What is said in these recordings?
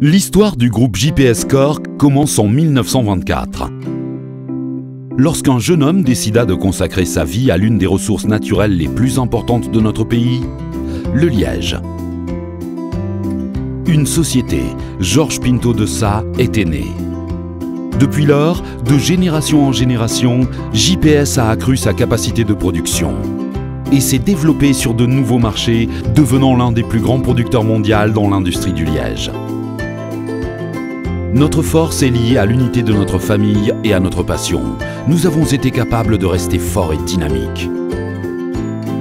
L'histoire du groupe JPS Cork commence en 1924. Lorsqu'un jeune homme décida de consacrer sa vie à l'une des ressources naturelles les plus importantes de notre pays, le liège. Une société, Georges Pinto de Sa, était née. Depuis lors, de génération en génération, JPS a accru sa capacité de production et s'est développé sur de nouveaux marchés, devenant l'un des plus grands producteurs mondiaux dans l'industrie du liège. Notre force est liée à l'unité de notre famille et à notre passion. Nous avons été capables de rester forts et dynamiques.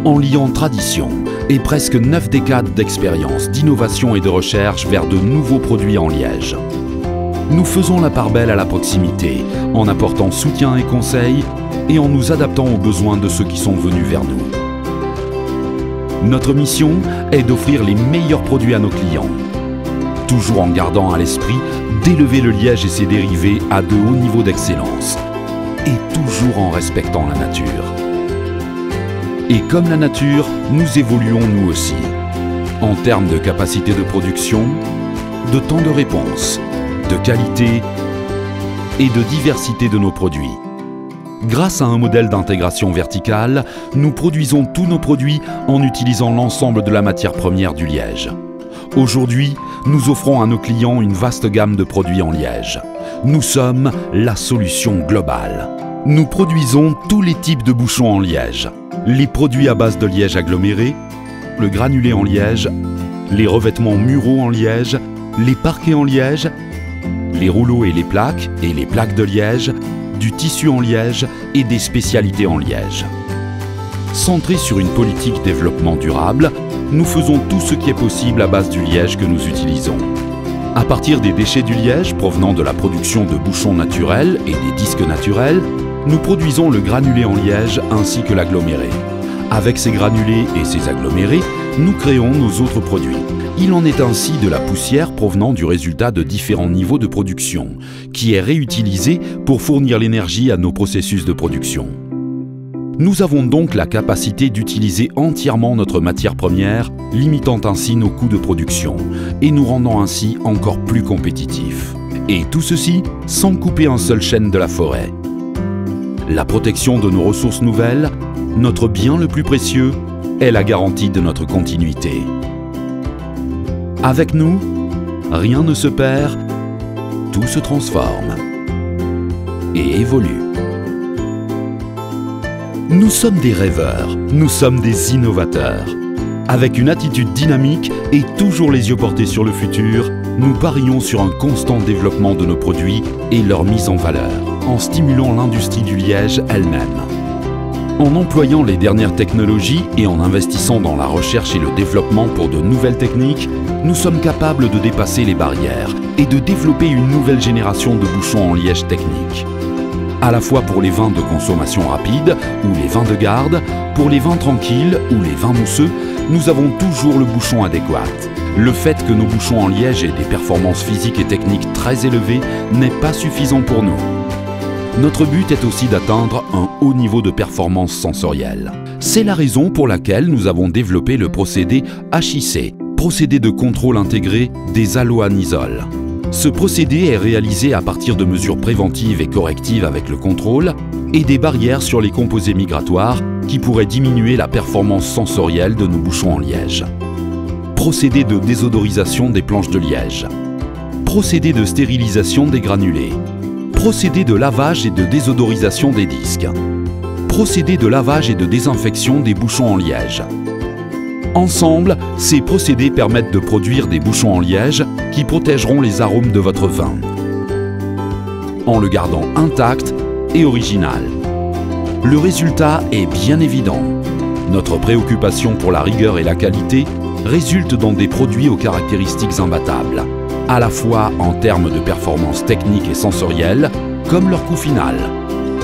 En liant tradition et presque 9 décades d'expérience, d'innovation et de recherche vers de nouveaux produits en liège. Nous faisons la part belle à la proximité, en apportant soutien et conseils et en nous adaptant aux besoins de ceux qui sont venus vers nous. Notre mission est d'offrir les meilleurs produits à nos clients, toujours en gardant à l'esprit d'élever le liège et ses dérivés à de hauts niveaux d'excellence, et toujours en respectant la nature. Et comme la nature, nous évoluons nous aussi, en termes de capacité de production, de temps de réponse, de qualité et de diversité de nos produits. Grâce à un modèle d'intégration verticale, nous produisons tous nos produits en utilisant l'ensemble de la matière première du liège. Aujourd'hui, nous offrons à nos clients une vaste gamme de produits en liège. Nous sommes la solution globale. Nous produisons tous les types de bouchons en liège. Les produits à base de liège aggloméré, le granulé en liège, les revêtements muraux en liège, les parquets en liège, les rouleaux et les plaques de liège, du tissu en liège et des spécialités en liège. Centrés sur une politique développement durable, nous faisons tout ce qui est possible à base du liège que nous utilisons. À partir des déchets du liège provenant de la production de bouchons naturels et des disques naturels, nous produisons le granulé en liège ainsi que l'aggloméré. Avec ces granulés et ces agglomérés, nous créons nos autres produits. Il en est ainsi de la poussière provenant du résultat de différents niveaux de production, qui est réutilisée pour fournir l'énergie à nos processus de production. Nous avons donc la capacité d'utiliser entièrement notre matière première, limitant ainsi nos coûts de production et nous rendant ainsi encore plus compétitifs. Et tout ceci sans couper un seul chêne de la forêt. La protection de nos ressources nouvelles, notre bien le plus précieux, est la garantie de notre continuité. Avec nous, rien ne se perd, tout se transforme et évolue. Nous sommes des rêveurs, nous sommes des innovateurs. Avec une attitude dynamique et toujours les yeux portés sur le futur, nous parions sur un constant développement de nos produits et leur mise en valeur, en stimulant l'industrie du liège elle-même. En employant les dernières technologies et en investissant dans la recherche et le développement pour de nouvelles techniques, nous sommes capables de dépasser les barrières et de développer une nouvelle génération de bouchons en liège technique. À la fois pour les vins de consommation rapide ou les vins de garde, pour les vins tranquilles ou les vins mousseux, nous avons toujours le bouchon adéquat. Le fait que nos bouchons en liège aient des performances physiques et techniques très élevées n'est pas suffisant pour nous. Notre but est aussi d'atteindre un haut niveau de performance sensorielle. C'est la raison pour laquelle nous avons développé le procédé HIC, procédé de contrôle intégré des aloanisols. Ce procédé est réalisé à partir de mesures préventives et correctives avec le contrôle et des barrières sur les composés migratoires qui pourraient diminuer la performance sensorielle de nos bouchons en liège. Procédé de désodorisation des planches de liège. Procédé de stérilisation des granulés. Procédé de lavage et de désodorisation des disques. Procédé de lavage et de désinfection des bouchons en liège. Ensemble, ces procédés permettent de produire des bouchons en liège qui protégeront les arômes de votre vin, en le gardant intact et original. Le résultat est bien évident. Notre préoccupation pour la rigueur et la qualité résulte dans des produits aux caractéristiques imbattables, à la fois en termes de performance technique et sensorielle, comme leur coût final.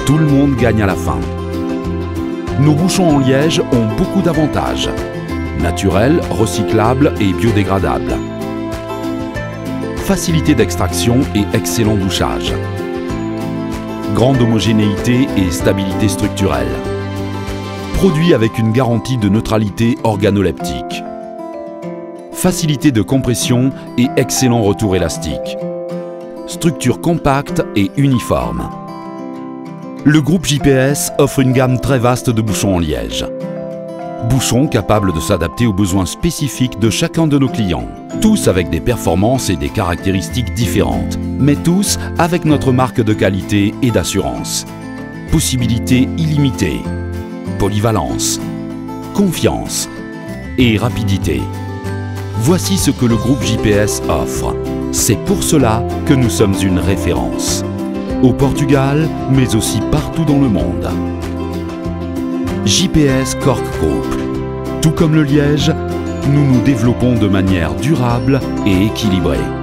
Tout le monde gagne à la fin. Nos bouchons en liège ont beaucoup d'avantages. Naturels, recyclables et biodégradables. Facilité d'extraction et excellent bouchage. Grande homogénéité et stabilité structurelle. Produit avec une garantie de neutralité organoleptique. facilité de compression et excellent retour élastique. Structure compacte et uniforme. Le groupe JPS offre une gamme très vaste de bouchons en liège. Bouchons capables de s'adapter aux besoins spécifiques de chacun de nos clients. Tous avec des performances et des caractéristiques différentes, mais tous avec notre marque de qualité et d'assurance. Possibilités illimitées, polyvalence, confiance et rapidité. Voici ce que le groupe JPS offre. C'est pour cela que nous sommes une référence. Au Portugal, mais aussi partout dans le monde. JPS Cork Group. Tout comme le liège, nous nous développons de manière durable et équilibrée.